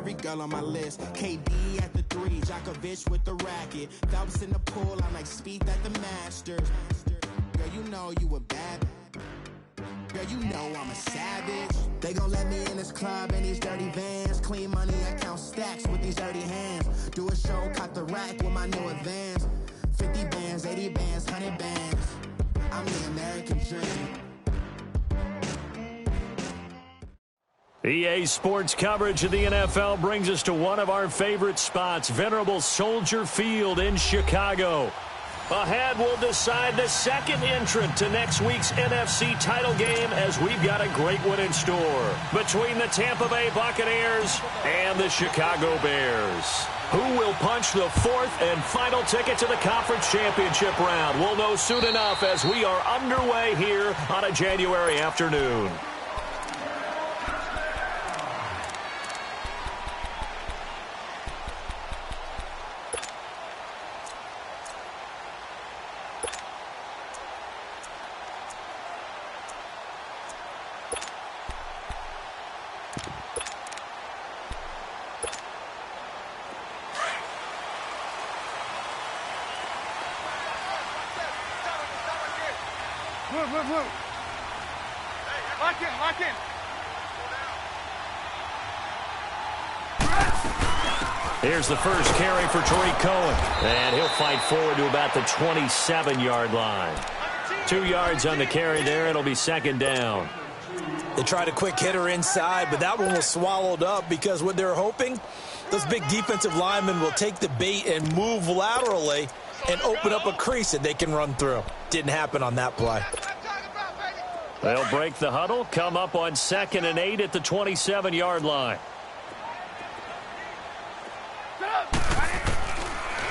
every girl on my list. KD at the 3, Djokovic with the racket. Phelps in the pool, I'm like Speed at the Masters. Girl, you know you a bad. Girl, you know I'm a savage. They gon' let me in this club in these dirty vans. Clean money, I count stacks with these dirty hands. Do a show, caught the rack with my new advance. 50 bands, 80 bands, 100 bands. I'm the American dream. EA Sports coverage of the NFL brings us to one of our favorite spots, venerable Soldier Field in Chicago. Ahead, we'll decide the second entrant to next week's NFC title game as we've got a great one in store between the Tampa Bay Buccaneers and the Chicago Bears. Who will punch the fourth and final ticket to the conference championship round? We'll know soon enough as we are underway here on a January afternoon. Lock in. Here's the first carry for Tariq Cohen. And he'll fight forward to about the 27-yard line. 2 yards on the carry there. It'll be second down. They tried a quick hitter inside, but that one was swallowed up because what they're hoping, those big defensive linemen will take the bait and move laterally and open up a crease that they can run through. Didn't happen on that play. They'll break the huddle, come up on 2nd and 8 at the 27-yard line.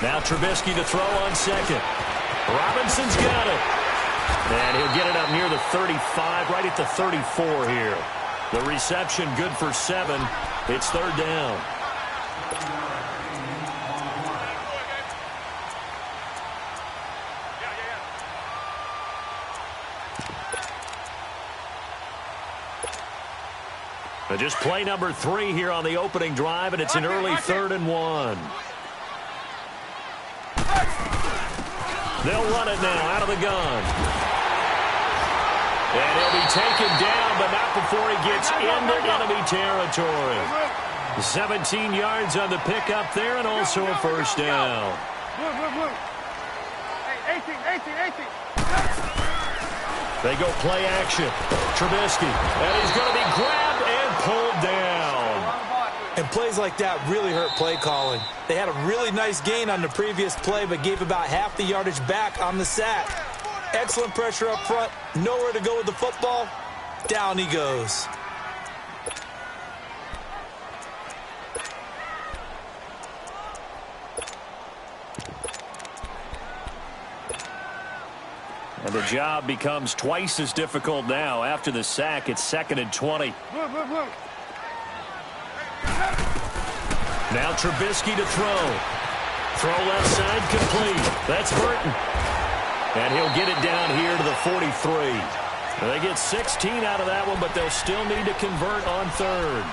Now Trubisky to throw on 2nd. Robinson's got it. And he'll get it up near the 35, right at the 34 here. The reception good for 7. It's 3rd down. Just play number 3 here on the opening drive, and it's an early 3rd and 1. They'll run it now out of the gun. And he'll be taken down, but not before he gets into enemy territory. 17 yards on the pickup there, and also a first down. 18. They go play action. Trubisky, and he's going to be grabbed and pulled down. And plays like that really hurt play calling. They had a really nice gain on the previous play, but gave about half the yardage back on the sack. Excellent pressure up front. Nowhere to go with the football. Down he goes. And the job becomes twice as difficult now. After the sack, it's 2nd and 20. Now Trubisky to throw. Throw left side complete. That's Burton. And he'll get it down here to the 43. Now they get 16 out of that one, but they'll still need to convert on 3rd.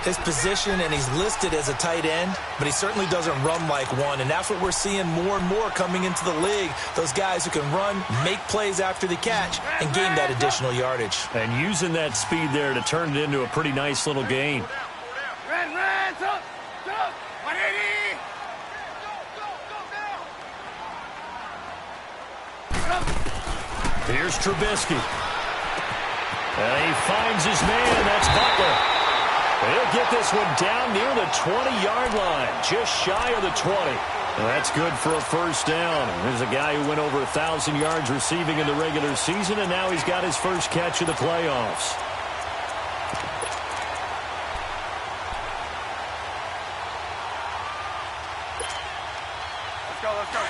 His position, and he's listed as a tight end, but he certainly doesn't run like one, and that's what we're seeing more and more coming into the league. Those guys who can run, make plays after the catch, and gain that additional yardage. And using that speed there to turn it into a pretty nice little gain. Here's Trubisky. And he finds his man. That's Butler. He'll get this one down near the 20-yard line, just shy of the 20. Well, that's good for a first down. There's a guy who went over 1,000 yards receiving in the regular season, and now he's got his first catch of the playoffs. Let's go.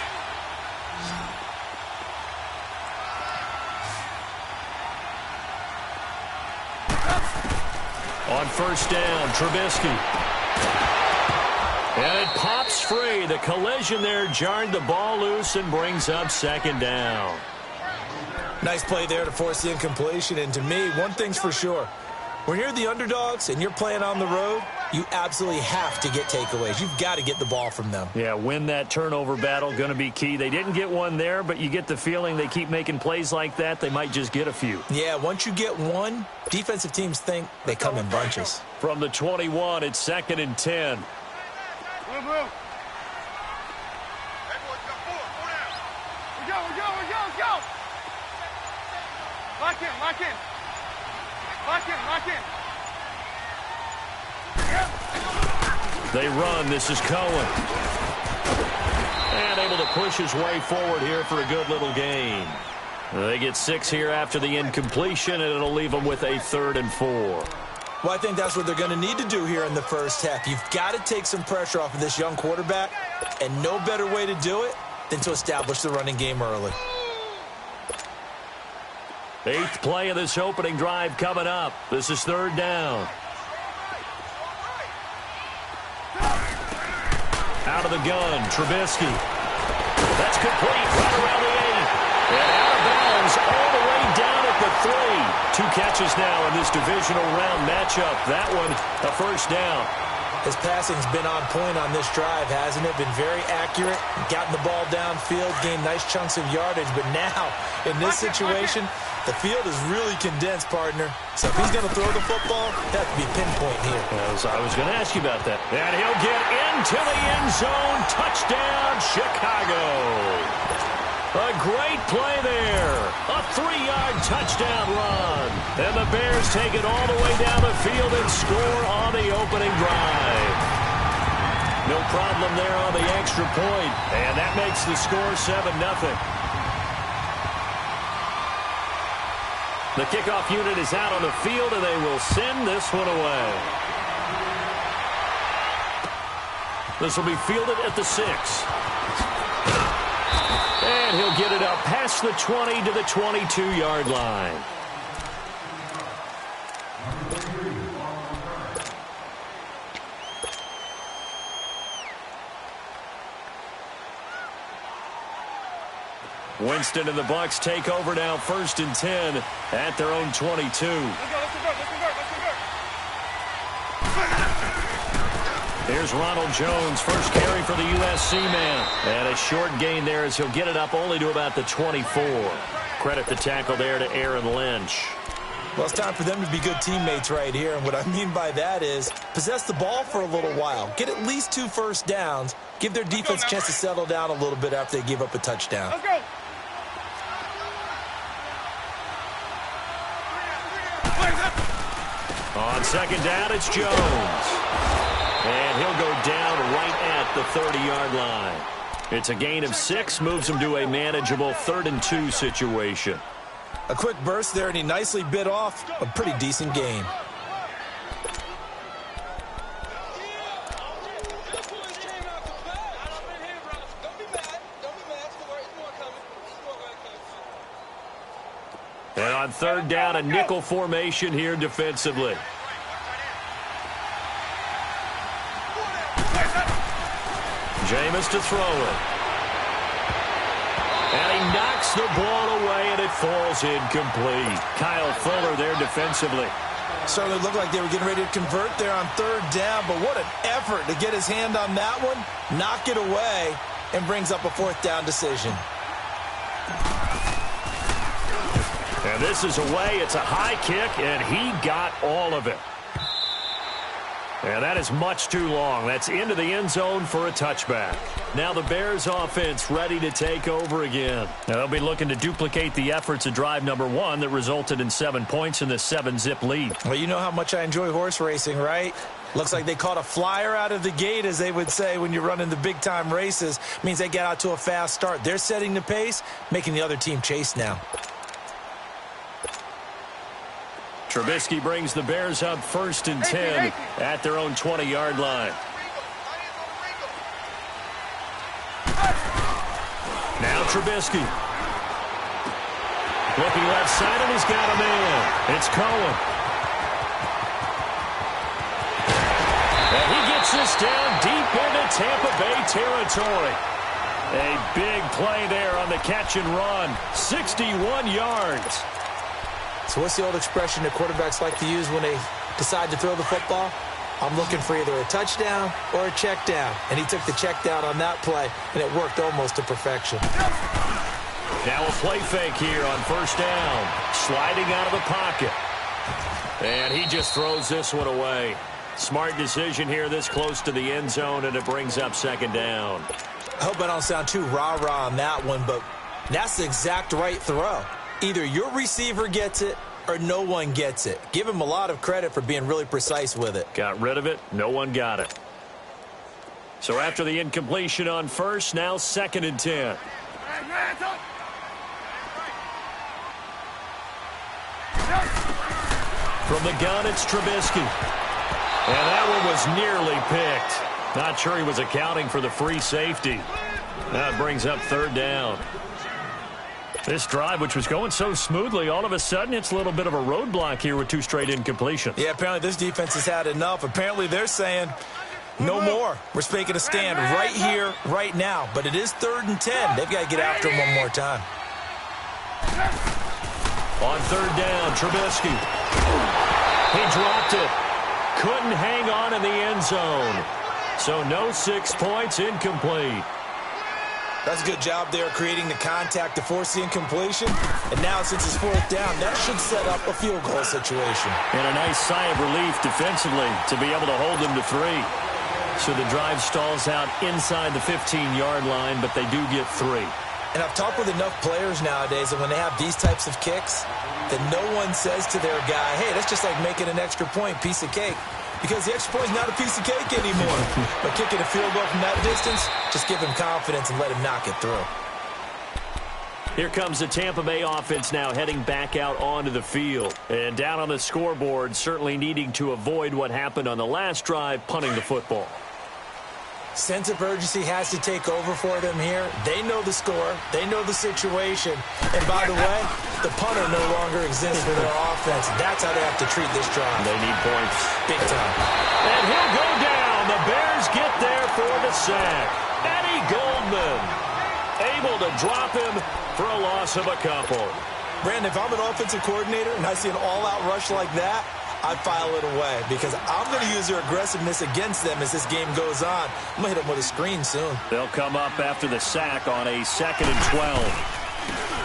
On first down, Trubisky. And it pops free. The collision there jarred the ball loose and brings up 2nd down. Nice play there to force the incompletion. And to me, one thing's for sure. When you're the underdogs and you're playing on the road, you absolutely have to get takeaways. You've got to get the ball from them. Yeah, win that turnover battle, going to be key. They didn't get one there, but you get the feeling they keep making plays like that, they might just get a few. Yeah, once you get one, defensive teams think they come in bunches. From the 21, it's 2nd and 10. Lock in, lock in. Lock in, lock in. They run. This is Cohen. And able to push his way forward here for a good little gain. They get 6 here after the incompletion, and it'll leave them with a 3rd and 4. Well, I think that's what they're going to need to do here in the first half. You've got to take some pressure off of this young quarterback, and no better way to do it than to establish the running game early. 8th play of this opening drive coming up. This is 3rd down. Out of the gun, Trubisky. That's complete right around the 8. And out of bounds all the way down at the 3. 2 catches now in this divisional round matchup. That one, a first down. His passing's been on point on this drive, hasn't it? Been very accurate, gotten the ball downfield, gained nice chunks of yardage. But now, in this situation, the field is really condensed, partner. So if he's going to throw the football, that would be pinpoint here. I was going to ask you about that. And he'll get into the end zone. Touchdown, Chicago. A great play there. A 3-yard touchdown run. And the Bears take it all the way down the field and score on the opening drive. No problem there on the extra point. And that makes the score 7-0. The kickoff unit is out on the field, and they will send this one away. This will be fielded at the 6. And he'll get it up past the 20 to the 22-yard line. Winston and the Bucs take over now, 1st and 10 at their own 22. Let's convert. Here's Ronald Jones, first carry for the USC man. And a short gain there as he'll get it up only to about the 24. Credit the tackle there to Aaron Lynch. Well, it's time for them to be good teammates right here. And what I mean by that is possess the ball for a little while. Get at least 2 first downs. Give their defense a chance to settle down a little bit after they give up a touchdown. Let's go. On 2nd down, it's Jones. And he'll go down right at the 30-yard line. It's a gain of 6, moves him to a manageable 3rd and 2 situation. A quick burst there, and he nicely bit off a pretty decent gain. And on 3rd down, a nickel formation here defensively. Jameis to throw it. And he knocks the ball away, and it falls incomplete. Kyle Fuller there defensively. Certainly looked like they were getting ready to convert there on 3rd down, but what an effort to get his hand on that one, knock it away, and brings up a 4th down decision. And this is away. It's a high kick, and he got all of it. And that is much too long. That's into the end zone for a touchback. Now the Bears offense ready to take over again. Now they'll be looking to duplicate the efforts of drive number 1 that resulted in 7 points in the 7-zip lead. Well, you know how much I enjoy horse racing, right? Looks like they caught a flyer out of the gate, as they would say when you're running the big-time races. Means they get out to a fast start. They're setting the pace, making the other team chase now. Trubisky brings the Bears up 1st and 10 at their own 20-yard line. Now Trubisky. Looking left side, and he's got a man. It's Cohen. And he gets this down deep into Tampa Bay territory. A big play there on the catch and run. 61 yards. So what's the old expression that quarterbacks like to use when they decide to throw the football? I'm looking for either a touchdown or a check down. And he took the check down on that play, and it worked almost to perfection. Now a play fake here on first down. Sliding out of the pocket. And he just throws this one away. Smart decision here this close to the end zone, and it brings up second down. I hope I don't sound too rah-rah on that one, but that's the exact right throw. Either your receiver gets it or no one gets it. Give him a lot of credit for being really precise with it. Got rid of it. No one got it. So after the incompletion on first, now 2nd and 10. From the gun, it's Trubisky. And that one was nearly picked. Not sure he was accounting for the free safety. That brings up 3rd down. This drive, which was going so smoothly, all of a sudden it's a little bit of a roadblock here with 2 straight incompletions. Yeah, apparently this defense has had enough. Apparently they're saying, no more. We're making a stand right here, right now. But it is 3rd and 10. They've got to get after him one more time. On 3rd down, Trubisky. He dropped it. Couldn't hang on in the end zone. So no 6 points, incomplete. That's a good job there creating the contact to force the incompletion. And now since it's 4th down, that should set up a field goal situation. And a nice sigh of relief defensively to be able to hold them to 3. So the drive stalls out inside the 15-yard line, but they do get 3. And I've talked with enough players nowadays that when they have these types of kicks, that no one says to their guy, hey, that's just like making an extra point, piece of cake. Because the extra point is not a piece of cake anymore. But kicking a field goal from that distance, just give him confidence and let him knock it through. Here comes the Tampa Bay offense now heading back out onto the field. And down on the scoreboard, certainly needing to avoid what happened on the last drive, punting the football. Sense of urgency has to take over for them here. They know the score. They know the situation. And by the way, the punter no longer exists for their offense. That's how they have to treat this drive. They need points. Big time. And he'll go down. The Bears get there for the sack. Eddie Goldman able to drop him for a loss of a couple. Brandon, if I'm an offensive coordinator and I see an all-out rush like that, I file it away because I'm going to use their aggressiveness against them as this game goes on. I'm going to hit them with a screen soon. They'll come up after the sack on a 2nd and 12.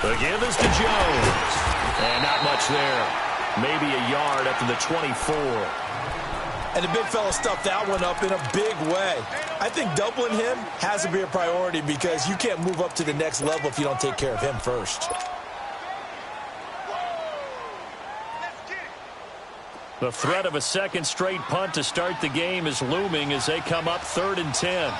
The give is to Jones. And not much there. Maybe a yard up to the 24. And the big fella stuffed that one up in a big way. I think doubling him has to be a priority because you can't move up to the next level if you don't take care of him first. The threat of a 2nd straight punt to start the game is looming as they come up 3rd and 10.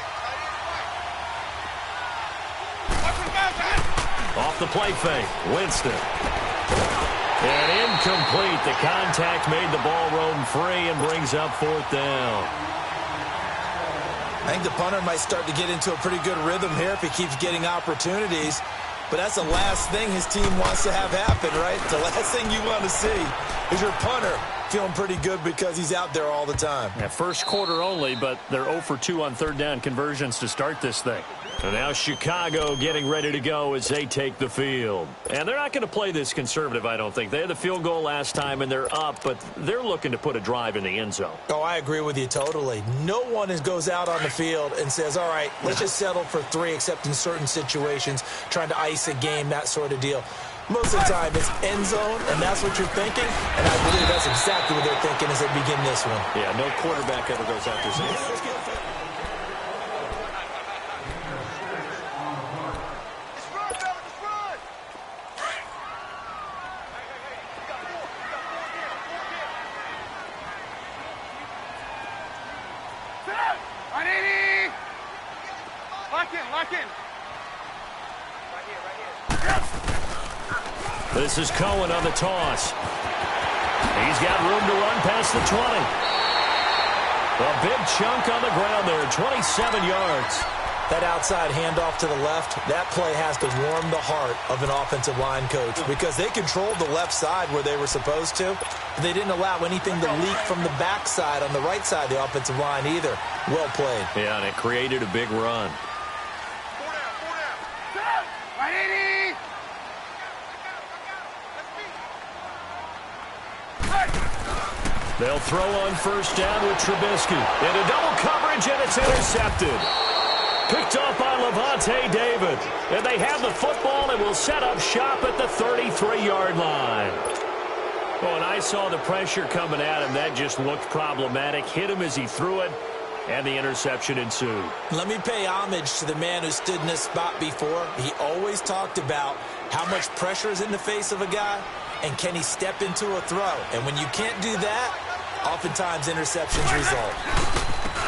Off the play fake, Winston. And incomplete. The contact made the ball roam free and brings up 4th down. I think the punter might start to get into a pretty good rhythm here if he keeps getting opportunities. But that's the last thing his team wants to have happen, right? The last thing you want to see is your punter feeling pretty good because he's out there all the time. Yeah, first quarter only, but they're 0 for 2 on 3rd down conversions to start this thing. And now Chicago getting ready to go as they take the field. And they're not going to play this conservative, I don't think. They had the field goal last time, and they're up, but they're looking to put a drive in the end zone. Oh, I agree with you totally. No one goes out on the field and says, all right, let's just settle for 3, except in certain situations, trying to ice a game, that sort of deal. Most of the time, it's end zone, and that's what you're thinking, and I believe that's exactly what they're thinking as they begin this one. Yeah, no quarterback ever goes out there saying, this is Cohen on the toss. He's got room to run past the 20. A big chunk on the ground there, 27 yards. That outside handoff to the left, that play has to warm the heart of an offensive line coach because they controlled the left side where they were supposed to. But they didn't allow anything to leak from the backside on the right side of the offensive line either. Well played. Yeah, and it created a big run. They'll throw on first down with Trubisky. Into double coverage, and it's intercepted. Picked off by Levante David. And they have the football and will set up shop at the 33-yard line. Oh, and I saw the pressure coming at him. That just looked problematic. Hit him as he threw it, and the interception ensued. Let me pay homage to the man who stood in this spot before. He always talked about how much pressure is in the face of a guy, and can he step into a throw. And when you can't do that, oftentimes interceptions result.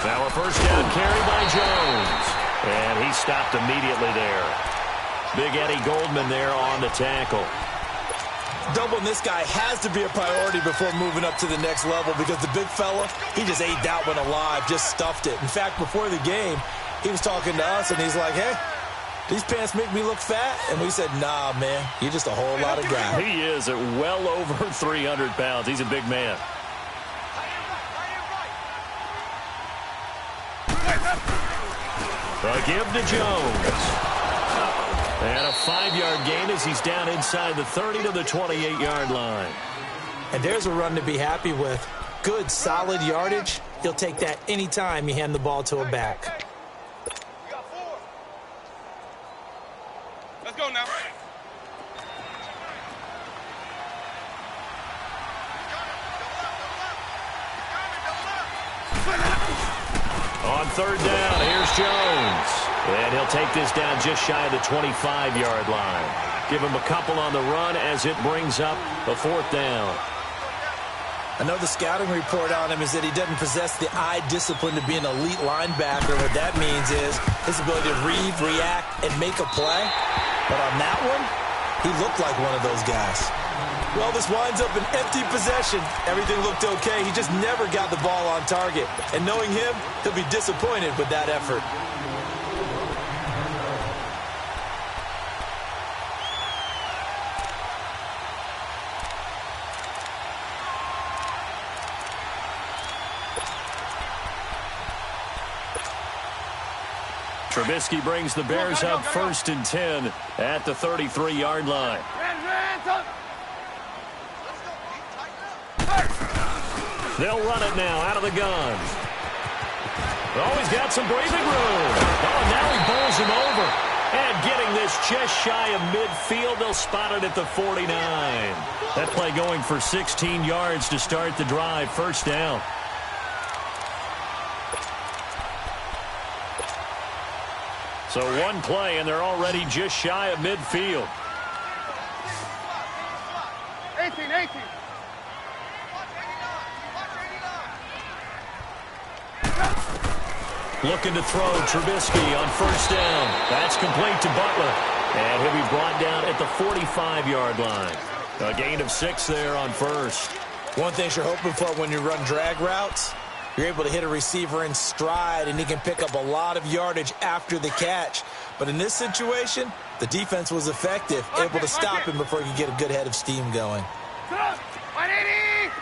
Now a first down carry by Jones. And he stopped immediately there. Big Eddie Goldman there on the tackle. Doubling this guy has to be a priority before moving up to the next level because the big fella, he just ate that one alive, just stuffed it. In fact, before the game, he was talking to us, and he's like, hey, these pants make me look fat? And we said, nah, man, you're just a whole lot of guy. He is at well over 300 pounds. He's a big man. A give to Jones. And a 5-yard gain as he's down inside the 30 to the 28-yard line. And there's a run to be happy with. Good, solid yardage. He'll take that anytime you hand the ball to a back. You got 4. Let's go now. On third down, here's Jones. And he'll take this down just shy of the 25-yard line. Give him a couple on the run as it brings up a 4th down. I know the scouting report on him is that he doesn't possess the eye discipline to be an elite linebacker. What that means is his ability to read, react, and make a play. But on that one, he looked like one of those guys. Well, this winds up an empty possession. Everything looked okay. He just never got the ball on target. And knowing him, he'll be disappointed with that effort. Trubisky brings the Bears up 1st and 10 at the 33-yard line. They'll run it now out of the gun. Oh, he's got some breathing room. Oh, and now he bowls him over. And getting this just shy of midfield, they'll spot it at the 49. That play going for 16 yards to start the drive. First down. So one play, and they're already just shy of midfield. 18. Looking to throw Trubisky on first down. That's complete to Butler. And he'll be brought down at the 45-yard line. A gain of 6 there on first. One thing you're hoping for when you run drag routes, you're able to hit a receiver in stride, and he can pick up a lot of yardage after the catch. But in this situation, the defense was effective, able to stop him before he could get a good head of steam going. 180!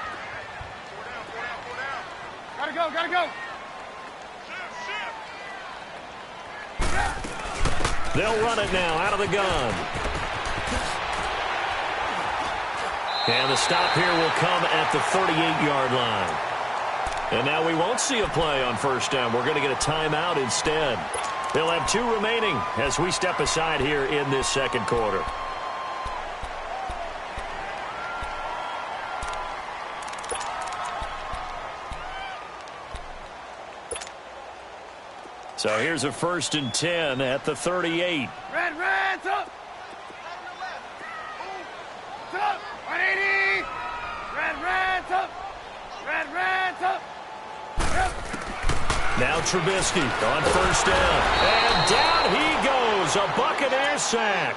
Gotta go. They'll run it now out of the gun. And the stop here will come at the 38-yard line. And now we won't see a play on first down. We're going to get a timeout instead. They'll have 2 remaining as we step aside here in this second quarter. So here's a 1st and 10 at the 38. Red, up. 180. Red, up. Red, up. Now Trubisky on first down. And down he goes. A Buccaneer sack.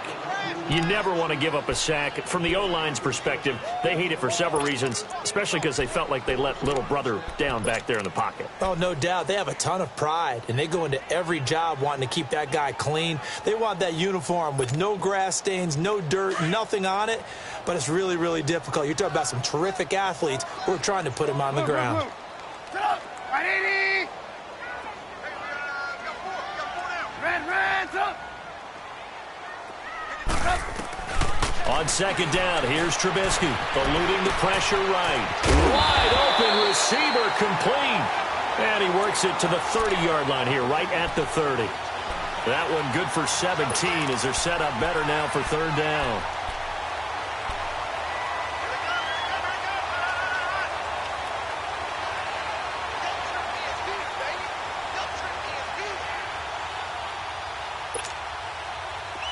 You never want to give up a sack. From the O-line's perspective, they hate it for several reasons, especially because they felt like they let little brother down back there in the pocket. Oh, no doubt. They have a ton of pride, and they go into every job wanting to keep that guy clean. They want that uniform with no grass stains, no dirt, nothing on it, but it's really, really difficult. You're talking about some terrific athletes who are trying to put him on the ground. 180! Red, up! On second down, here's Trubisky, eluding the pressure right. Wide open receiver, complete. And he works it to the 30-yard line here, right at the 30. That one good for 17 as they're set up better now for third down.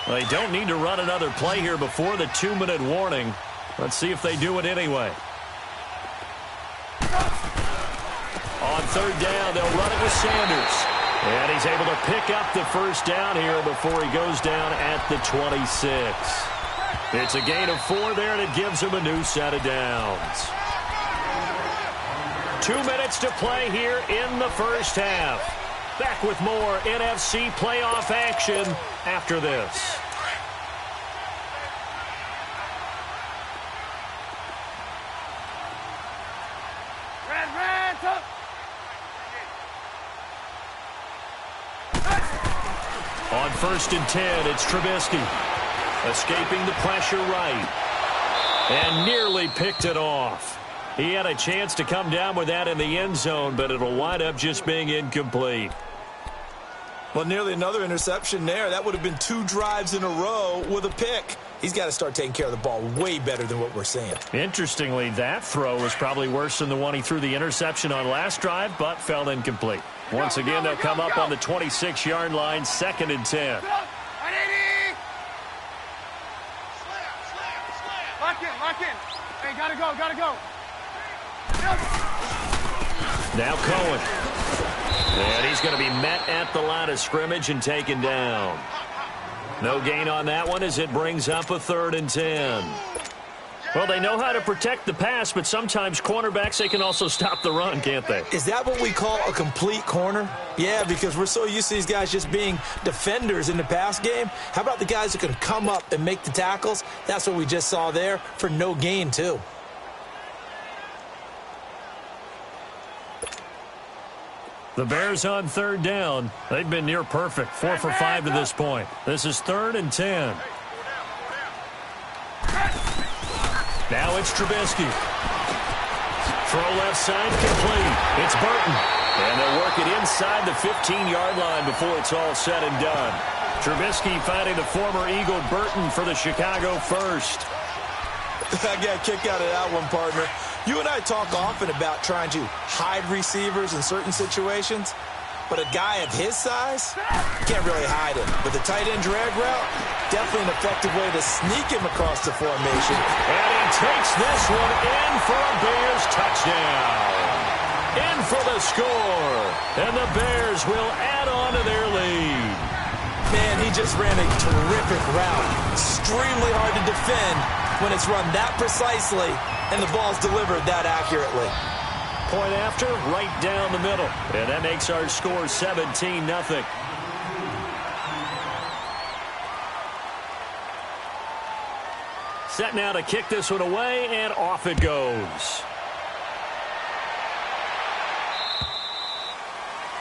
They don't need to run another play here before the 2-minute warning. Let's see if they do it anyway. On third down, they'll run it with Sanders. And he's able to pick up the first down here before he goes down at the 26. It's a gain of 4 there, and it gives him a new set of downs. 2 minutes to play here in the first half. Back with more NFC playoff action after this. On 1st and 10, it's Trubisky. Escaping the pressure right. And nearly picked it off. He had a chance to come down with that in the end zone, but it'll wind up just being incomplete. Well, nearly another interception there. That would have been 2 drives in a row with a pick. He's got to start taking care of the ball way better than what we're seeing. Interestingly, that throw was probably worse than the one he threw the interception on last drive, but fell incomplete. Once again, they'll come up on the 26-yard line, 2nd and 10. Lock in. Hey, gotta go. Now Cohen. And he's going to be met at the line of scrimmage and taken down. No gain on that one as it brings up a 3rd and 10. Well, they know how to protect the pass, but sometimes cornerbacks, they can also stop the run, can't they? Is that what we call a complete corner? Yeah, because we're so used to these guys just being defenders in the pass game. How about the guys who can come up and make the tackles? That's what we just saw there for no gain, too. The Bears on 3rd down. They've been near perfect, 4 for 5 to this point. This is 3rd and 10. Now it's Trubisky. Throw left side complete. It's Burton. And they'll work it inside the 15-yard line before it's all said and done. Trubisky finding the former Eagle Burton for the Chicago first. I got a kick out of that one, partner. You and I talk often about trying to hide receivers in certain situations, but a guy of his size can't really hide him. With the tight end drag route, definitely an effective way to sneak him across the formation. And he takes this one in for a Bears touchdown. In for the score. And the Bears will add on to their lead. Man, he just ran a terrific route. Extremely hard to defend when it's run that precisely and the ball's delivered that accurately. Point after, right down the middle. And that makes our score 17-0. Set now to kick this one away, and off it goes.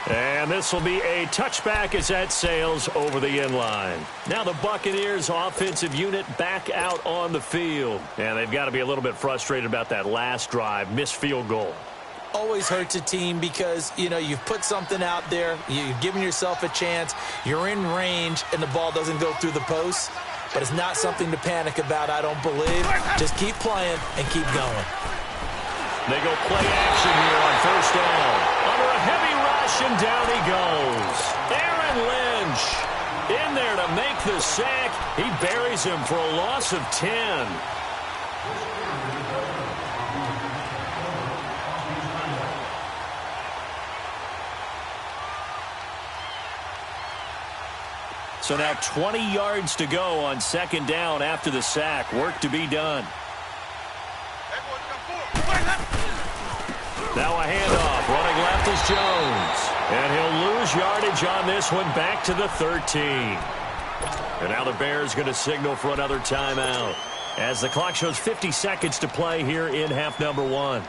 And this will be a touchback as that sails over the end line. Now the Buccaneers offensive unit back out on the field. And they've got to be a little bit frustrated about that last drive, missed field goal. Always hurts a team because, you know, you've put something out there, you've given yourself a chance, you're in range, and the ball doesn't go through the post. But it's not something to panic about, I don't believe. Just keep playing and keep going. They go play action here on 1st down. Under a heavy rush, and down he goes. Aaron Lynch in there to make the sack. He buries him for a loss of 10. So now 20 yards to go on 2nd down after the sack. Work to be done. Now a handoff. Running left is Jones. And he'll lose yardage on this one back to the 13. And now the Bears going to signal for another timeout as the clock shows 50 seconds to play here in half number 1.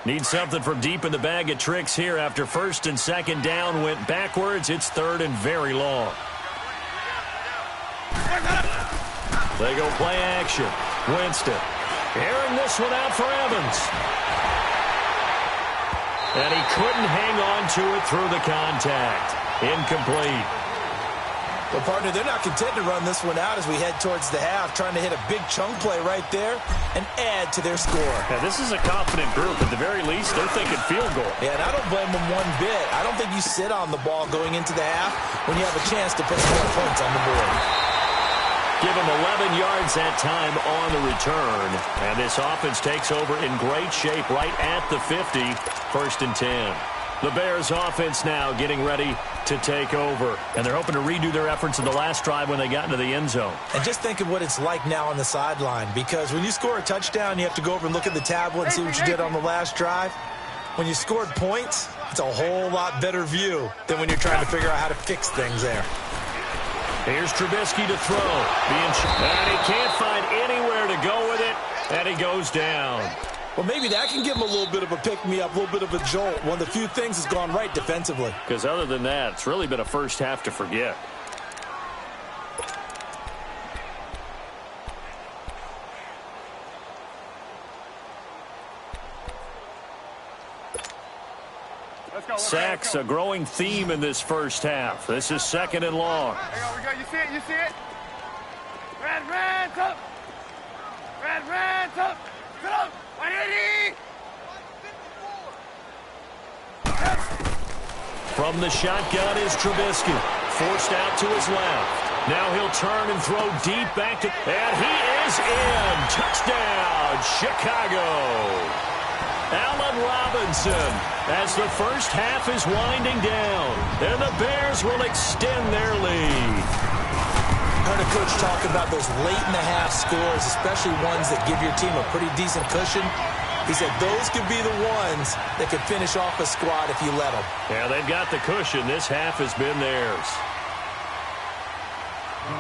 Need something from deep in the bag of tricks here after 1st and 2nd down went backwards. It's 3rd and very long. They go play action. Winston airing this one out for Evans. And he couldn't hang on to it through the contact. Incomplete. Well, partner, they're not content to run this one out as we head towards the half, trying to hit a big chunk play right there and add to their score. Yeah, this is a confident group. At the very least, they're thinking field goal. Yeah, and I don't blame them one bit. I don't think you sit on the ball going into the half when you have a chance to put some more points on the board. Give them 11 yards that time on the return. And this offense takes over in great shape right at the 50. 1st and 10. The Bears offense now getting ready to take over. And they're hoping to redo their efforts in the last drive when they got into the end zone. And just think of what it's like now on the sideline. Because when you score a touchdown, you have to go over and look at the tablet and see what you did on the last drive. When you scored points, it's a whole lot better view than when you're trying to figure out how to fix things there. Here's Trubisky to throw. And he can't find anywhere to go with it. And he goes down. Well, maybe that can give him a little bit of a pick-me-up, a little bit of a jolt. One of the few things has gone right defensively. Because other than that, it's really been a first half to forget. Sacks, a growing theme in this first half. This is 2nd and long. We go. You see it? You see it? Red, up. Red, up. Sit up. 180. From the shotgun is Trubisky. Forced out to his left. Now he'll turn and throw deep back to... And he is in. Touchdown, Chicago. Allen Robinson, as the first half is winding down, and the Bears will extend their lead. I heard a coach talk about those late-in-the-half scores, especially ones that give your team a pretty decent cushion. He said those could be the ones that could finish off a squad if you let them. Yeah, they've got the cushion. This half has been theirs.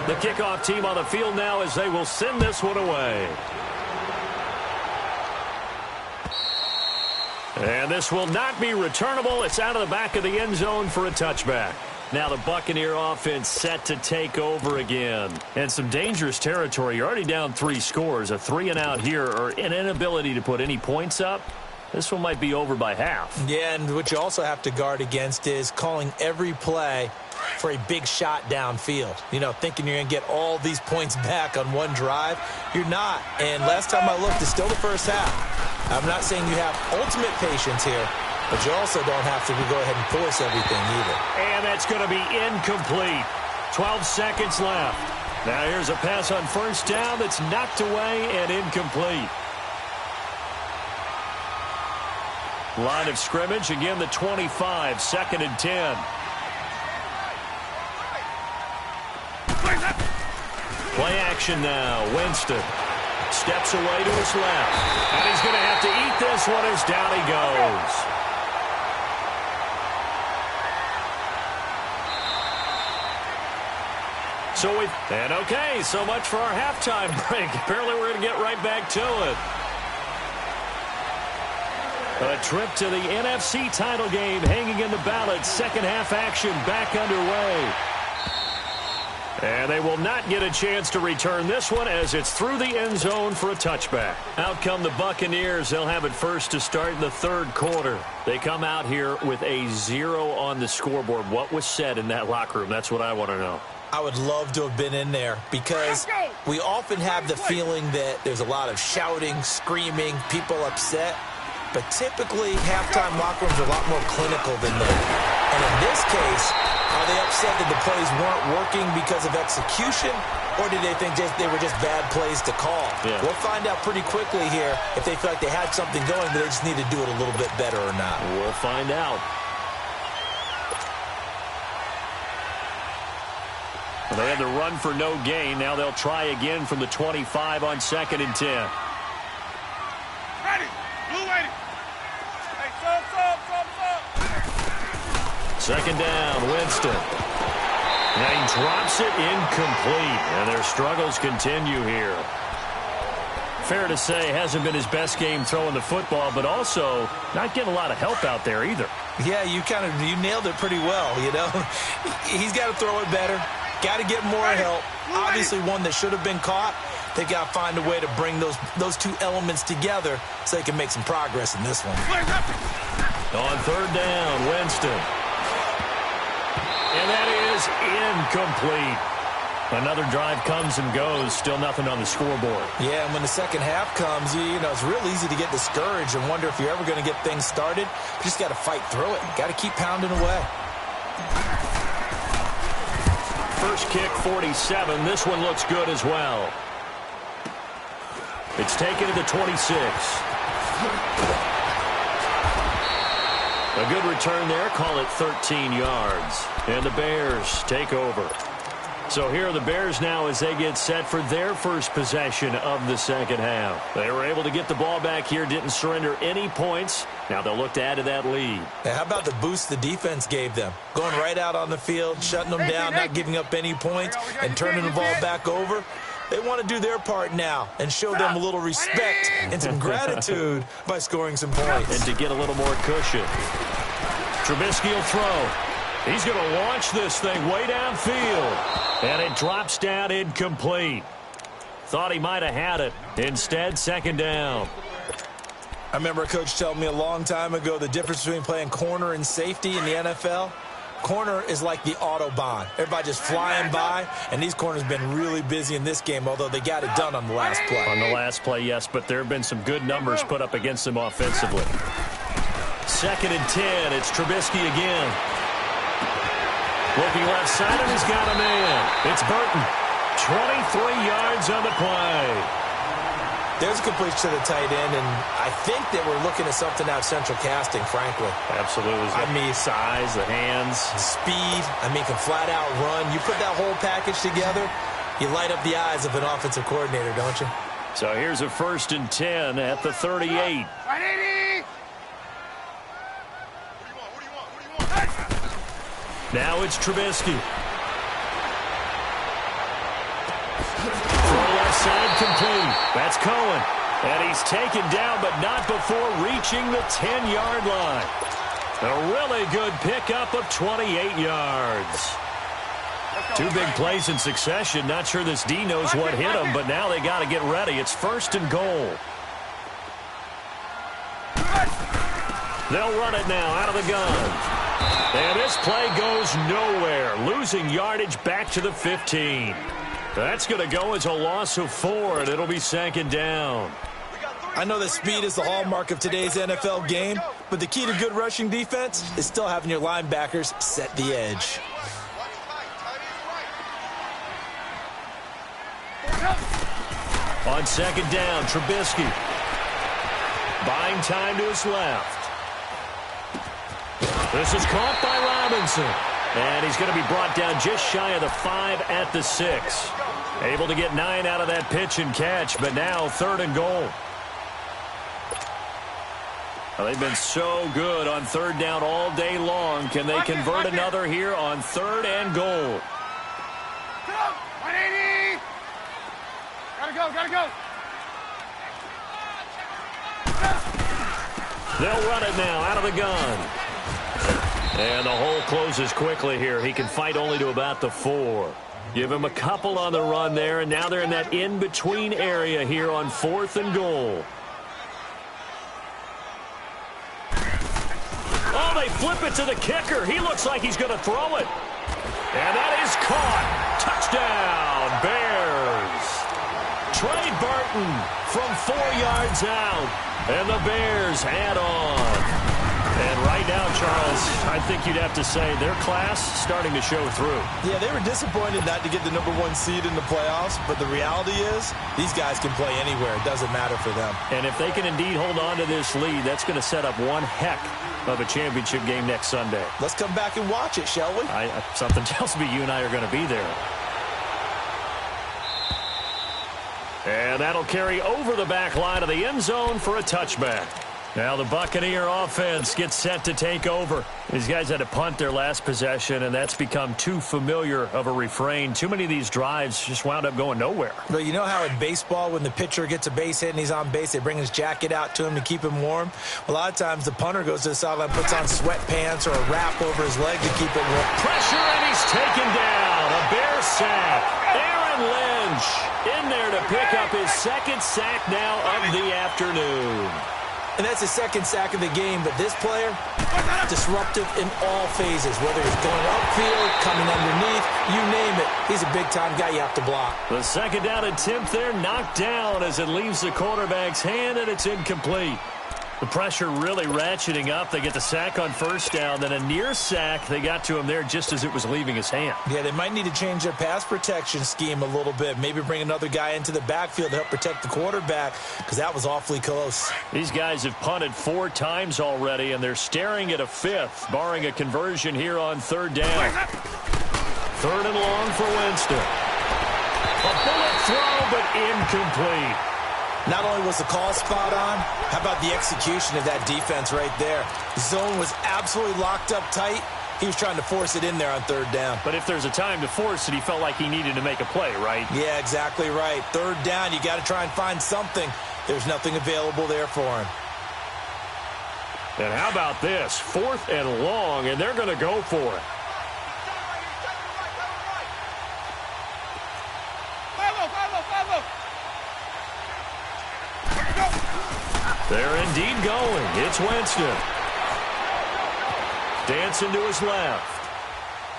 The kickoff team on the field now as they will send this one away. And this will not be returnable. It's out of the back of the end zone for a touchback. Now the Buccaneer offense set to take over again. And some dangerous territory. You're already down 3 scores. A 3-and-out here or an inability to put any points up. This one might be over by half. Yeah, and what you also have to guard against is calling every play for a big shot downfield. You know, thinking you're going to get all these points back on one drive. You're not. And last time I looked, it's still the first half. I'm not saying you have ultimate patience here, but you also don't have to go ahead and force everything either. And that's going to be incomplete. 12 seconds left. Now here's a pass on first down that's knocked away and incomplete. Line of scrimmage, again the 25, 2nd and 10. Play action now. Winston steps away to his left. And he's going to have to eat this one as down he goes. Okay, so much for our halftime break. Apparently we're going to get right back to it. A trip to the NFC title game hanging in the balance. Second half action back underway. And they will not get a chance to return this one as it's through the end zone for a touchback. Out come the Buccaneers. They'll have it first to start in the 3rd quarter. They come out here with a 0 on the scoreboard. What was said in that locker room? That's what I want to know. I would love to have been in there because we often have the feeling that there's a lot of shouting, screaming, people upset. But typically, halftime locker rooms are a lot more clinical than that. And in this case, are they upset that the plays weren't working because of execution, or did they think they were just bad plays to call? Yeah. We'll find out pretty quickly here if they feel like they had something going, but they just need to do it a little bit better or not. We'll find out. Well, they had the run for no gain. Now they'll try again from the 25 on 2nd and 10. Ready. Blue ready. Hey, sub. 2nd down, Winston. Now he drops it incomplete, and their struggles continue here. Fair to say, hasn't been his best game throwing the football, but also not getting a lot of help out there either. Yeah, you nailed it pretty well, you know. He's got to throw it better. Got to get more help. Obviously one that should have been caught. They got to find a way to bring those two elements together so they can make some progress in this one. On third down, Winston. And that is incomplete. Another drive comes and goes. Still nothing on the scoreboard. Yeah, and when the second half comes, you know, it's real easy to get discouraged and wonder if you're ever going to get things started. You just got to fight through it. Got to keep pounding away. First kick, 47. This one looks good as well. It's taken to the 26. A good return there. Call it 13 yards. And the Bears take over. So here are the Bears now as they get set for their first possession of the second half. They were able to get the ball back here, didn't surrender any points. Now they'll look to add to that lead. Now, how about the boost the defense gave them? Going right out on the field, shutting them down, not giving up any points, and turning the ball back over. They want to do their part now and show them a little respect and some gratitude by scoring some points. And to get a little more cushion. Trubisky will throw. He's going to launch this thing way downfield. And it drops down incomplete. Thought he might have had it. Instead, second down. I remember a coach telling me a long time ago the difference between playing corner and safety in the NFL. Corner is like the Autobahn. Everybody just flying by, and these corners have been really busy in this game, although they got it done on the last play. On the last play, yes, but there have been some good numbers put up against them offensively. Second and 10. It's Trubisky again. Looking left side, and he's got a man. It's Burton. 23 yards on the play. There's a completion to the tight end, and I think that we're looking at something out of central casting, frankly. Absolutely. I mean, size, the hands. Speed, can flat out run. You put that whole package together, you light up the eyes of an offensive coordinator, don't you? So here's a first and 10 at the 38. Now it's Trubisky. Throw left side complete. That's Cohen. And he's taken down, but not before reaching the 10-yard line. A really good pickup of 28 yards. Two big plays in succession. Not sure this D knows what hit him, but now they got to get ready. It's first and goal. They'll run it now out of the gun. And this play goes nowhere. Losing yardage back to the 15. That's going to go as a loss of 4, and it'll be second down. I know that speed is the hallmark of today's NFL game, but the key to good rushing defense is still having your linebackers set the edge. On second down, Trubisky. Buying time to his left. This is caught by Robinson. And he's going to be brought down just shy of the 5 at the 6. Able to get 9 out of that pitch and catch, but now third and goal. Well, they've been so good on third down all day long. Can they convert another here on third and goal? 180! Gotta go! They'll run it now out of the gun. And the hole closes quickly here. He can fight only to about the 4. Give him a couple on the run there, and now they're in that in-between area here on fourth and goal. Oh, they flip it to the kicker. He looks like he's going to throw it. And that is caught. Touchdown, Bears. Trey Burton from 4 yards out. And the Bears add on. And right now, Charles, I think you'd have to say their class starting to show through. Yeah, they were disappointed not to get the #1 seed in the playoffs, but the reality is these guys can play anywhere. It doesn't matter for them. And if they can indeed hold on to this lead, that's going to set up one heck of a championship game next Sunday. Let's come back and watch it, shall we? Something tells me you and I are going to be there. And that'll carry over the back line of the end zone for a touchback. Now the Buccaneer offense gets set to take over. These guys had to punt their last possession, and that's become too familiar of a refrain. Too many of these drives just wound up going nowhere. But you know how in baseball, when the pitcher gets a base hit and he's on base, they bring his jacket out to him to keep him warm? A lot of times the punter goes to the sideline, puts on sweatpants or a wrap over his leg to keep it warm. Pressure, and he's taken down. A Bear sack. Aaron Lynch in there to pick up his second sack now of the afternoon. And that's his second sack of the game, but this player, disruptive in all phases, whether he's going upfield, coming underneath, you name it. He's a big-time guy you have to block. The second down attempt there knocked down as it leaves the quarterback's hand, and it's incomplete. The pressure really ratcheting up. They get the sack on first down, then a near sack. They got to him there just as it was leaving his hand. Yeah, they might need to change their pass protection scheme a little bit. Maybe bring another guy into the backfield to help protect the quarterback, because that was awfully close. These guys have punted 4 times already, and they're staring at a 5th, barring a conversion here on third down. 3rd and long for Winston. A bullet throw, but incomplete. Not only was the call spot on, how about the execution of that defense right there? The zone was absolutely locked up tight. He was trying to force it in there on third down. But if there's a time to force it, he felt like he needed to make a play, right? Yeah, exactly right. Third down, you got to try and find something. There's nothing available there for him. And how about this? 4th and long, and they're going to go for it. They're indeed going. It's Winston. Dancing to his left.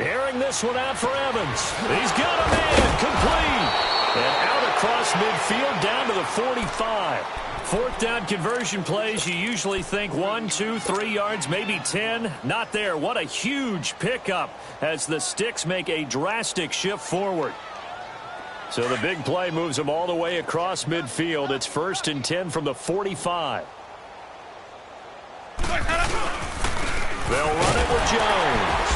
Airing this one out for Evans. He's got a man. Complete. And out across midfield down to the 45. 4th down conversion plays, you usually think 1, 2, 3 yards, maybe 10. Not there. What a huge pickup as the Sticks make a drastic shift forward. So the big play moves them all the way across midfield. It's 1st and 10 from the 45. They'll run it with Jones.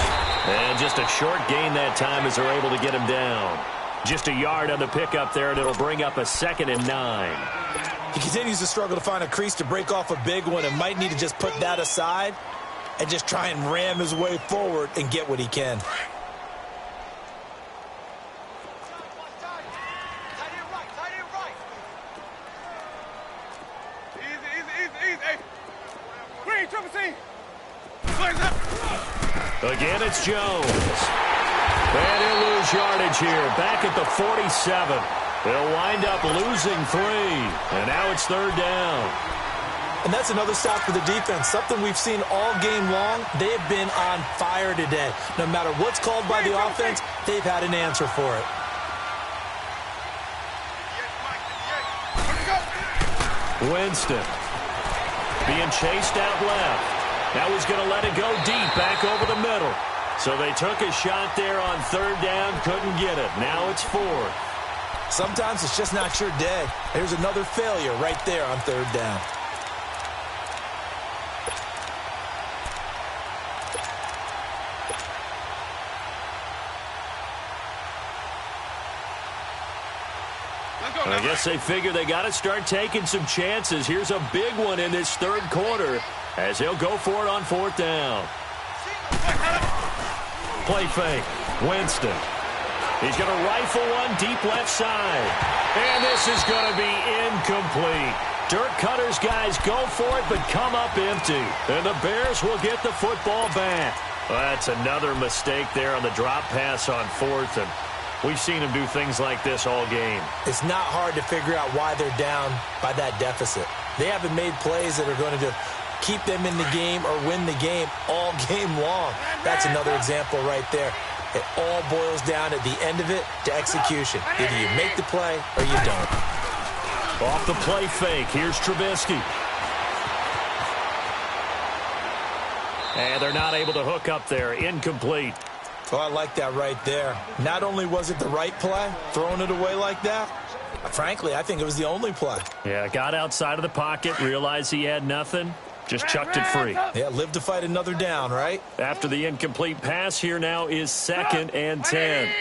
And just a short gain that time as they're able to get him down. Just a yard on the pickup there, and it'll bring up a 2nd and 9. He continues to struggle to find a crease to break off a big one and might need to just put that aside and just try and ram his way forward and get what he can. Again, it's Jones. And he'll lose yardage here. Back at the 47. They'll wind up losing 3. And now it's 3rd down. And that's another stop for the defense. Something we've seen all game long. They have been on fire today. No matter what's called by the offense, they've had an answer for it. Winston being chased out left. Now he's going to let it go deep back over the middle. So they took a shot there on 3rd down, couldn't get it. Now it's 4th. Sometimes it's just not your day. There's another failure right there on 3rd down. I guess they figure they got to start taking some chances. Here's a big one in this 3rd quarter as he'll go for it on 4th down. Play fake. Winston. He's going to rifle one deep left side. And this is going to be incomplete. Dirk Cutter's guys go for it but come up empty. And the Bears will get the football back. Well, that's another mistake there on the drop pass on 4th. And we've seen him do things like this all game. It's not hard to figure out why they're down by that deficit. They haven't made plays that are going to keep them in the game or win the game all game long. That's another example right there. It all boils down at the end of it to execution. Either you make the play or you don't. Off the play fake. Here's Trubisky. And they're not able to hook up there. Incomplete. Oh, I like that right there. Not only was it the right play, throwing it away like that, frankly, I think it was the only play. Yeah, got outside of the pocket, realized he had nothing, just chucked it free. Yeah, live to fight another down, right? After the incomplete pass, here now is 2nd and 10.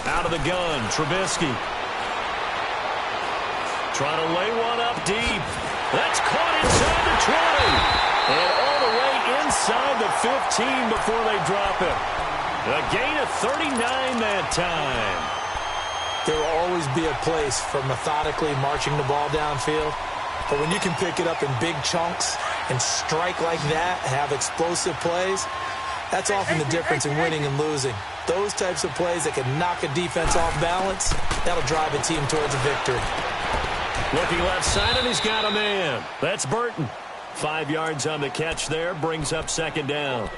Out of the gun, Trubisky. Trying to lay one up deep. That's caught inside the 20. And all the way inside the 15 before they drop it. A gain of 39 that time. There will always be a place for methodically marching the ball downfield. But when you can pick it up in big chunks and strike like that, have explosive plays, that's often the difference in winning and losing. Those types of plays that can knock a defense off balance, that'll drive a team towards a victory. Looking left side, and he's got a man. That's Burton. 5 yards on the catch there, brings up second down.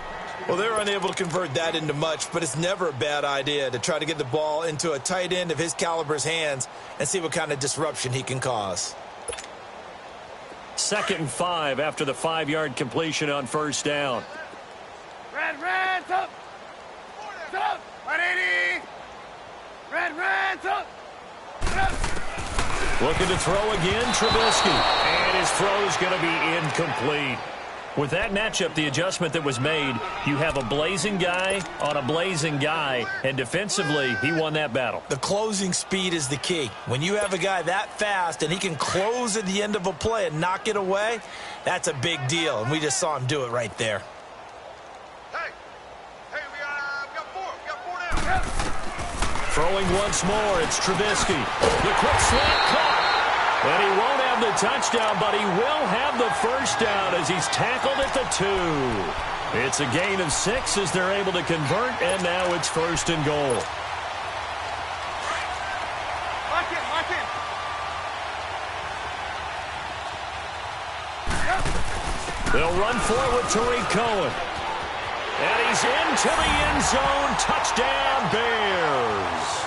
Well, they're unable to convert that into much, but it's never a bad idea to try to get the ball into a tight end of his caliber's hands and see what kind of disruption he can cause. 2nd and 5 after the 5-yard completion on first down. Red, up. 180. Red, up. Looking to throw again, Trubisky. And his throw is going to be incomplete. With that matchup, the adjustment that was made, you have a blazing guy on a blazing guy, and defensively, he won that battle. The closing speed is the key. When you have a guy that fast and he can close at the end of a play and knock it away, that's a big deal, and we just saw him do it right there. Hey, we got four down. Throwing once more, it's Trubisky. The quick slant caught. And he won't have the touchdown, but he will have the first down as he's tackled at the 2. It's a gain of 6 as they're able to convert, and now it's 1st and goal. Lock in. They'll run for it with Tariq Cohen. And he's into the end zone. Touchdown, Bears.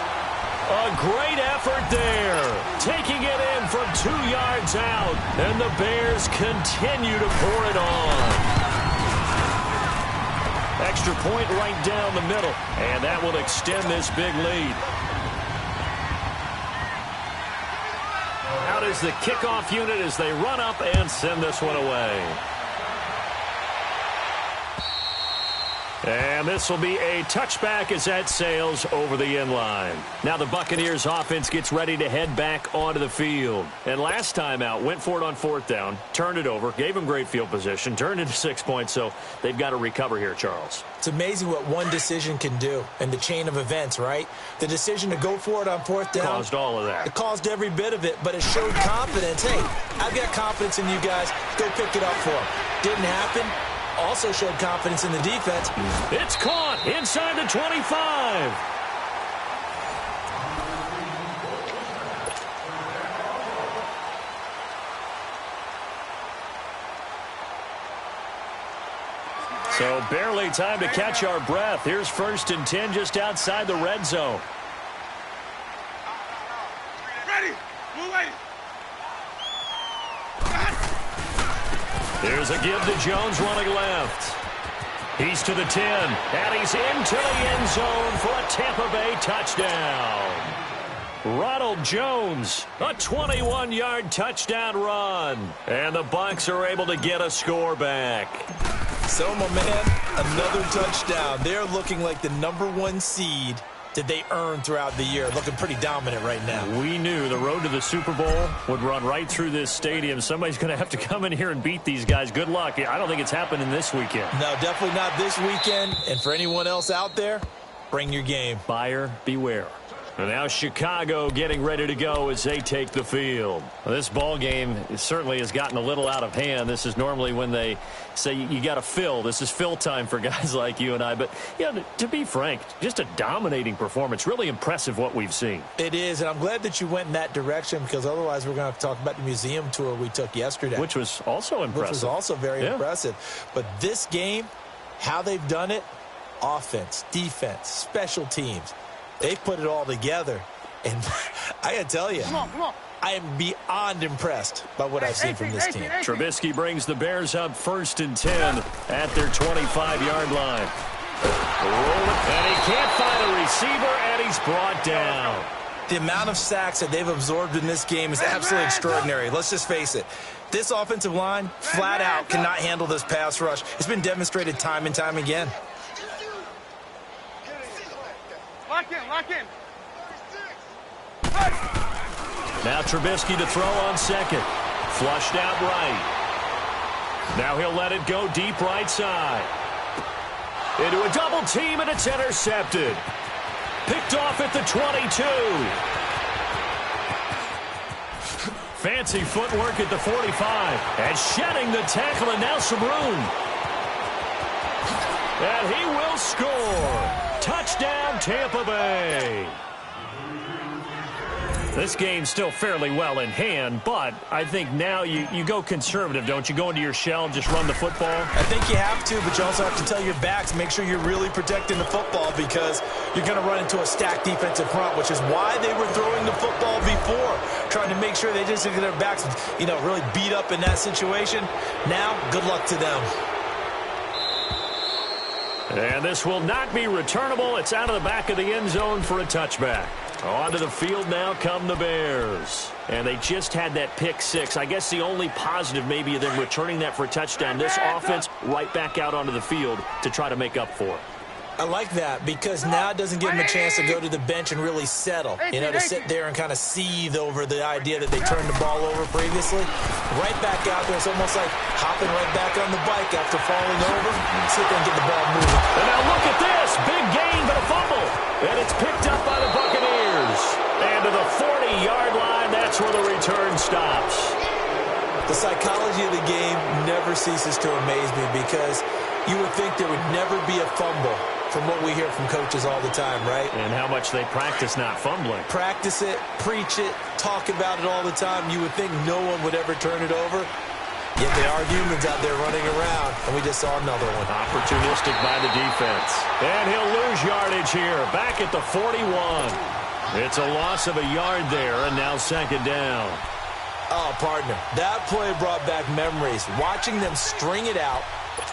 A great effort there. Taking it in from 2 yards out. And the Bears continue to pour it on. Extra point right down the middle. And that will extend this big lead. Out is the kickoff unit as they run up and send this one away. And this will be a touchback as that sails over the end line. Now the Buccaneers offense gets ready to head back onto the field. And last time out, went for it on 4th down, turned it over, gave them great field position, turned it to 6 points, so they've got to recover here, Charles. It's amazing what one decision can do in the chain of events, right? The decision to go for it on 4th down. Caused all of that. It caused every bit of it, but it showed confidence. Hey, I've got confidence in you guys. Go pick it up for them. Didn't happen. Also showed confidence in the defense. It's caught inside the 25. So barely time to catch our breath. Here's 1st and 10 just outside the red zone. Ready. Move away. Here's a give to Jones running left. He's to the 10, and he's into the end zone for a Tampa Bay touchdown. Ronald Jones, a 21-yard touchdown run. And the Bucs are able to get a score back. So, my man, another touchdown. They're looking like the #1 seed that they earned throughout the year. Looking pretty dominant right now. We knew the road to the Super Bowl would run right through this stadium. Somebody's going to have to come in here and beat these guys. Good luck. I don't think it's happening this weekend. No, definitely not this weekend. And for anyone else out there, bring your game. Buyer beware. And now Chicago getting ready to go as they take the field. Well, this ball game certainly has gotten a little out of hand. This is normally when they say you got to fill. This is fill time for guys like you and I. But, you know, to be frank, just a dominating performance. Really impressive what we've seen. It is, and I'm glad that you went in that direction because otherwise we're going to have to talk about the museum tour we took yesterday. Which was also impressive. Which was also very impressive. But this game, how they've done it, offense, defense, special teams, they've put it all together. And I got to tell you, Come on. I am beyond impressed by what I've seen from this team. Trubisky brings the Bears up 1st and 10 at their 25-yard line. And he can't find a receiver, and he's brought down. The amount of sacks that they've absorbed in this game is absolutely extraordinary. Let's just face it. This offensive line, flat out, cannot handle this pass rush. It's been demonstrated time and time again. Lock in. Now Trubisky to throw on second. Flushed out right. Now he'll let it go deep right side. Into a double team, and it's intercepted. Picked off at the 22. Fancy footwork at the 45. And shedding the tackle, and now some room. And he will score. Touchdown, Tampa Bay. This game's still fairly well in hand, but I think now you go conservative, don't you? Go into your shell and just run the football? I think you have to, but you also have to tell your backs, make sure you're really protecting the football because you're going to run into a stacked defensive front, which is why they were throwing the football before, trying to make sure they just get their backs, really beat up in that situation. Now, good luck to them. And this will not be returnable. It's out of the back of the end zone for a touchback. Onto the field now come the Bears. And they just had that pick six. I guess the only positive maybe of them returning that for a touchdown. This offense right back out onto the field to try to make up for it. I like that because now it doesn't give them a chance to go to the bench and really settle. To sit there and kind of seethe over the idea that they turned the ball over previously. Right back out there. It's almost like hopping right back on the bike after falling over. Sit there and get the ball moving. And now look at this. Big gain, but a fumble. And it's picked up by the Buccaneers. And to the 40-yard line, that's where the return stops. The psychology of the game never ceases to amaze me because you would think there would never be a fumble from what we hear from coaches all the time, right? And how much they practice not fumbling. Practice it, preach it, talk about it all the time. You would think no one would ever turn it over. Yet they are humans out there running around, and we just saw another one. Opportunistic by the defense. And he'll lose yardage here, back at the 41. It's a loss of a yard there, and now second down. Oh, partner, that play brought back memories. Watching them string it out,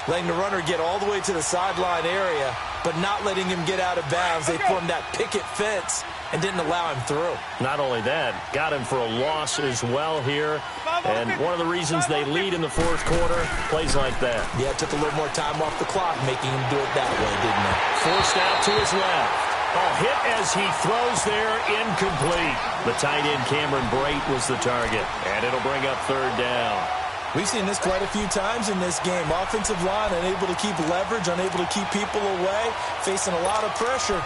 letting the runner get all the way to the sideline area, but not letting him get out of bounds. They formed that picket fence and didn't allow him through. Not only that, got him for a loss as well here. And one of the reasons they lead in the fourth quarter, plays like that. Yeah, it took a little more time off the clock, making him do it that way, didn't it? Forced out to his left. A hit as he throws there, incomplete. The tight end Cameron Brate was the target, and it'll bring up third down. We've seen this quite a few times in this game. Offensive line unable to keep leverage, unable to keep people away, facing a lot of pressure.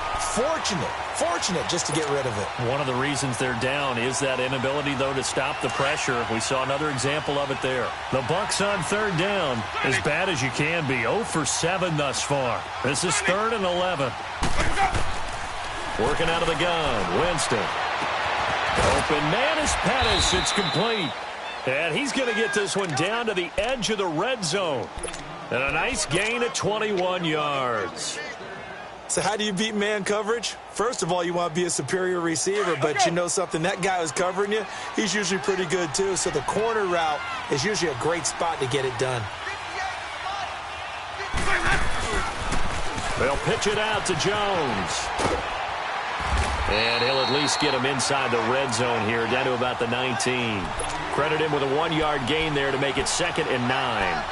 Fortunate just to get rid of it. One of the reasons they're down is that inability, though, to stop the pressure. We saw another example of it there. The Bucs on third down, as bad as you can be. 0 for 7 thus far. This is 3rd and 11. Working out of the gun, Winston. Open man is Pettis. It's complete. And he's going to get this one down to the edge of the red zone. And a nice gain of 21 yards. So how do you beat man coverage? First of all, you want to be a superior receiver, but you know something, that guy who's covering you, he's usually pretty good too. So the corner route is usually a great spot to get it done. They'll pitch it out to Jones. And he'll at least get him inside the red zone here, down to about the 19. Credit him with a 1-yard gain there to make it 2nd and 9.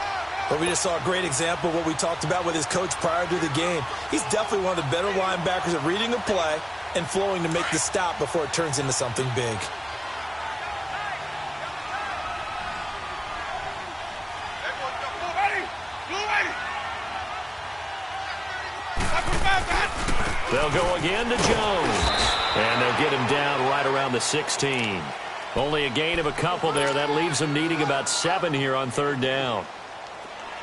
But we just saw a great example of what we talked about with his coach prior to the game. He's definitely one of the better linebackers at reading a play and flowing to make the stop before it turns into something big. They'll go again to Jones. And they'll get him down right around the 16. Only a gain of a couple there. That leaves them needing about 7 here on third down.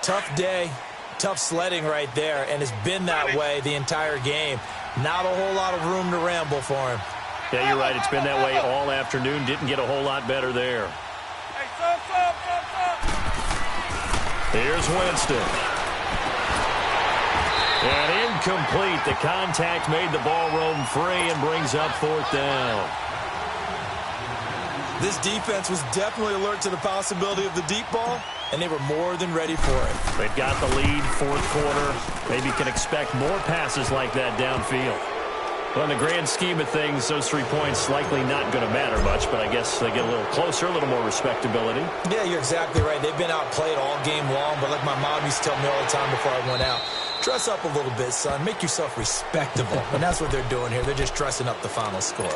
Tough day, tough sledding right there, and it's been that way the entire game. Not a whole lot of room to ramble for him. Yeah, you're right. It's been that way all afternoon. Didn't get a whole lot better there. Here's Winston. And incomplete. The contact made the ball roam free and brings up 4th down. This defense was definitely alert to the possibility of the deep ball, and they were more than ready for it. They've got the lead, 4th quarter. Maybe can expect more passes like that downfield. Well, in the grand scheme of things, those 3 points likely not going to matter much, but I guess they get a little closer, a little more respectability. Yeah, you're exactly right. They've been outplayed all game long, but like my mom used to tell me all the time before I went out, dress up a little bit, son. Make yourself respectable. And that's what they're doing here. They're just dressing up the final score.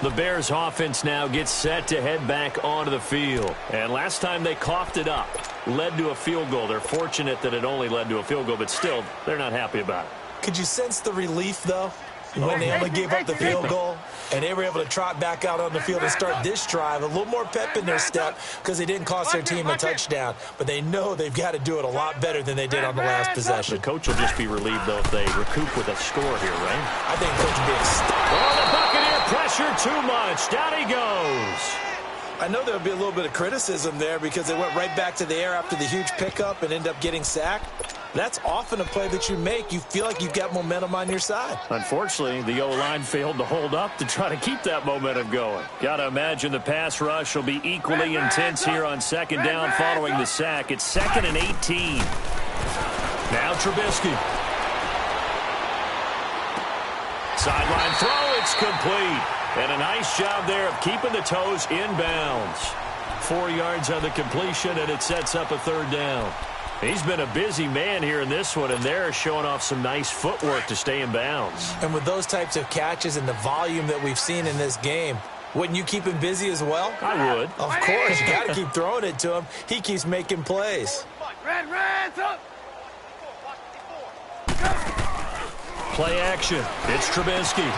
The Bears offense now gets set to head back onto the field. And last time they coughed it up, led to a field goal. They're fortunate that it only led to a field goal, but still, they're not happy about it. Could you sense the relief, though, when they only gave up the field goal and they were able to trot back out on the field and start this drive? A little more pep in their step because they didn't cost their team a touchdown, but they know they've got to do it a lot better than they did on the last possession. The coach will just be relieved, though, if they recoup with a score here, right? I think Coach will be the Buccaneer pressure too much. Down he goes. I know there'll be a little bit of criticism there because they went right back to the air after the huge pickup and end up getting sacked. That's often a play that you make. You feel like you've got momentum on your side. Unfortunately, the O-line failed to hold up to try to keep that momentum going. Got to imagine the pass rush will be equally intense here on second down following the sack. It's 2nd and 18. Now Trubisky. Sideline throw, it's complete. And a nice job there of keeping the toes inbounds. 4 yards on the completion, and it sets up a 3rd down. He's been a busy man here in this one, and they're showing off some nice footwork to stay in bounds. And with those types of catches and the volume that we've seen in this game, wouldn't you keep him busy as well? I would. Of course. You got to keep throwing it to him. He keeps making plays. Red, up. Play action. It's Trubisky.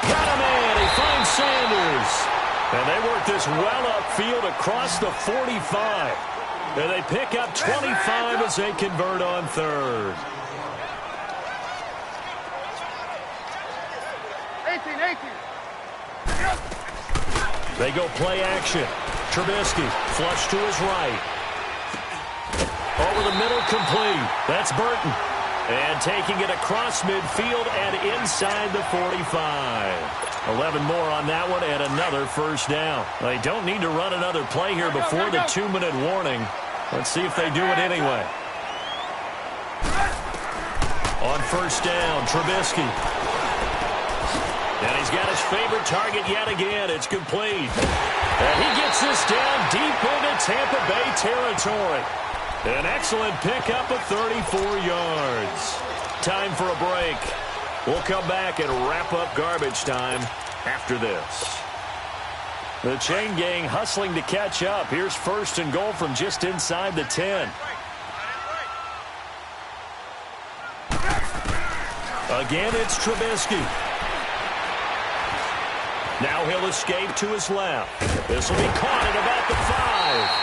Got a man. He finds Sanders. And they work this well upfield across the 45. And they pick up 25 as they convert on 3rd. 18. They go play action. Trubisky flush to his right. Over the middle, complete. That's Burton. And taking it across midfield and inside the 45. 11 more on that one and another 1st down. They don't need to run another play here before the 2-minute warning. Let's see if they do it anyway. On 1st down, Trubisky. And he's got his favorite target yet again. It's complete. And he gets this down deep into Tampa Bay territory. An excellent pickup of 34 yards. Time for a break. We'll come back and wrap up garbage time after this. The chain gang hustling to catch up. Here's 1st and goal from just inside the 10. Again, it's Trubisky. Now he'll escape to his left. This will be caught at about the 5.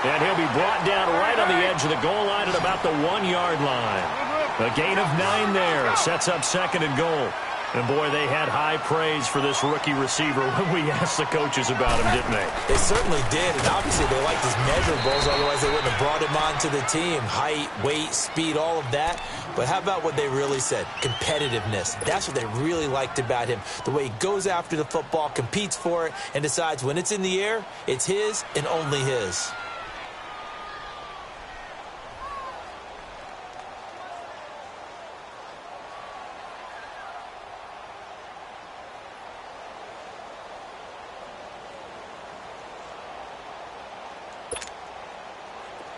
And he'll be brought down right on the edge of the goal line at about the 1-yard line. A gain of 9 there. Sets up 2nd and goal. And, boy, they had high praise for this rookie receiver when we asked the coaches about him, didn't they? They certainly did, and obviously they liked his measurables. Otherwise, they wouldn't have brought him onto the team. Height, weight, speed, all of that. But how about what they really said? Competitiveness. That's what they really liked about him. The way he goes after the football, competes for it, and decides when it's in the air, it's his and only his.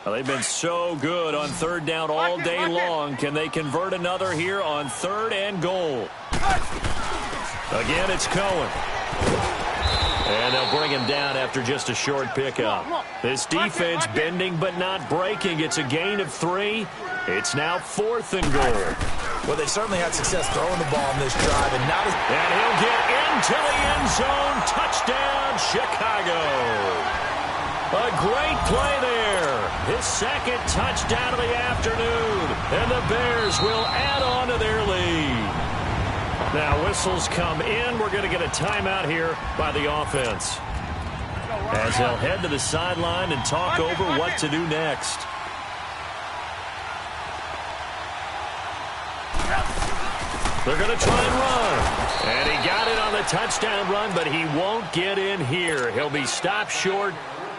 Well, they've been so good on 3rd down all day long. Can they convert another here on 3rd and goal? Again, it's Cohen. And they'll bring him down after just a short pickup. This defense bending but not breaking. It's a gain of 3. It's now 4th and goal. Well, they certainly had success throwing the ball in this drive. And he'll get into the end zone. Touchdown, Chicago. A great play there. His 2nd touchdown of the afternoon. And the Bears will add on to their lead. Now whistles come in. We're going to get a timeout here by the offense, as they'll head to the sideline and talk over what to do next. They're going to try and run. And he got it on the touchdown run, but he won't get in here. He'll be stopped short.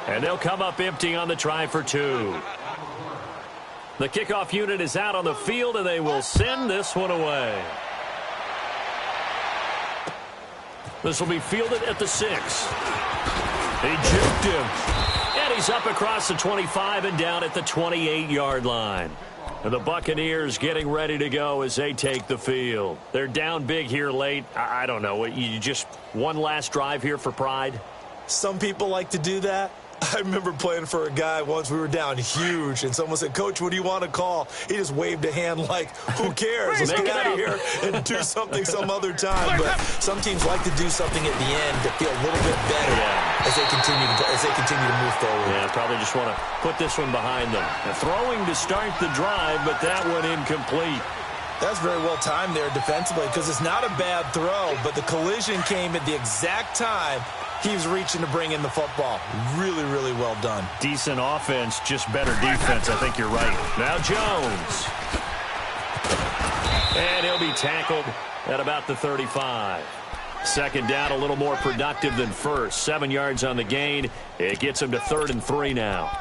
And they'll come up empty on the try for 2. The kickoff unit is out on the field, and they will send this one away. This will be fielded at the 6. He juked him. And he's up across the 25 and down at the 28-yard line. And the Buccaneers getting ready to go as they take the field. They're down big here late. I don't know. You just one last drive here for pride? Some people like to do that. I remember playing for a guy once. We were down huge, and someone said, "Coach, what do you want to call?" He just waved a hand like, who cares? Let's get out of here and do something some other time. But some teams like to do something at the end to feel a little bit better as they continue to move forward. Yeah, probably just want to put this one behind them. Throwing to start the drive, but that one incomplete. That's very well timed there defensively because it's not a bad throw, but the collision came at the exact time he was reaching to bring in the football. Really, really well done. Decent offense, just better defense. I think you're right. Now Jones. And he'll be tackled at about the 35. Second down, a little more productive than first. 7 yards on the gain. It gets him to 3rd and 3 now.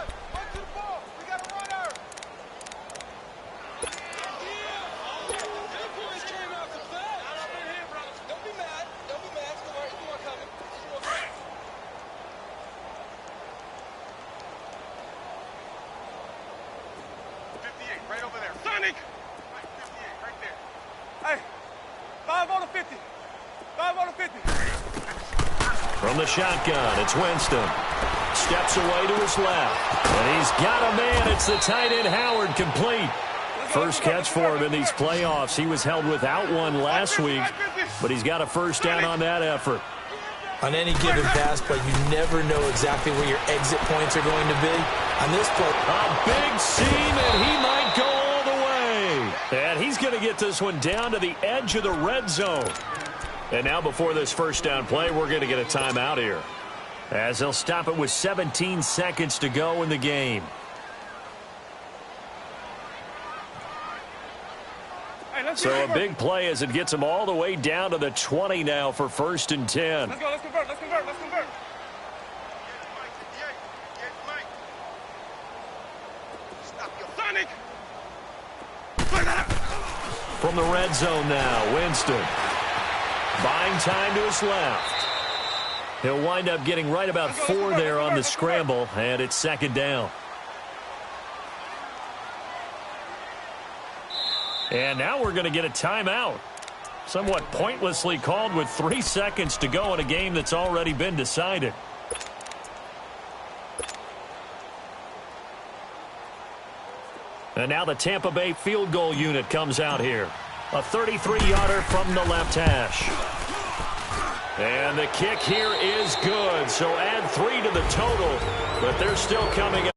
From the shotgun, it's Winston. Steps away to his left. And he's got a man. It's the tight end, Howard, complete. First catch for him in these playoffs. He was held without one last week, but he's got a first down on that effort. On any given pass play, you never know exactly where your exit points are going to be. On this play, a big seam, and he might go all the way. And he's going to get this one down to the edge of the red zone. And now before this first down play, we're going to get a timeout here, as they'll stop it with 17 seconds to go in the game. So a big play as it gets him all the way down to the 20 now for 1st and 10. Let's go, let's convert, let's convert, let's convert. From the red zone now, Winston. Buying time to his left. He'll wind up getting right about 4 there on the scramble, and it's 2nd down. And now we're going to get a timeout. Somewhat pointlessly called with 3 seconds to go in a game that's already been decided. And now the Tampa Bay field goal unit comes out here. A 33-yarder from the left hash. And the kick here is good. So add 3 to the total, but they're still coming up.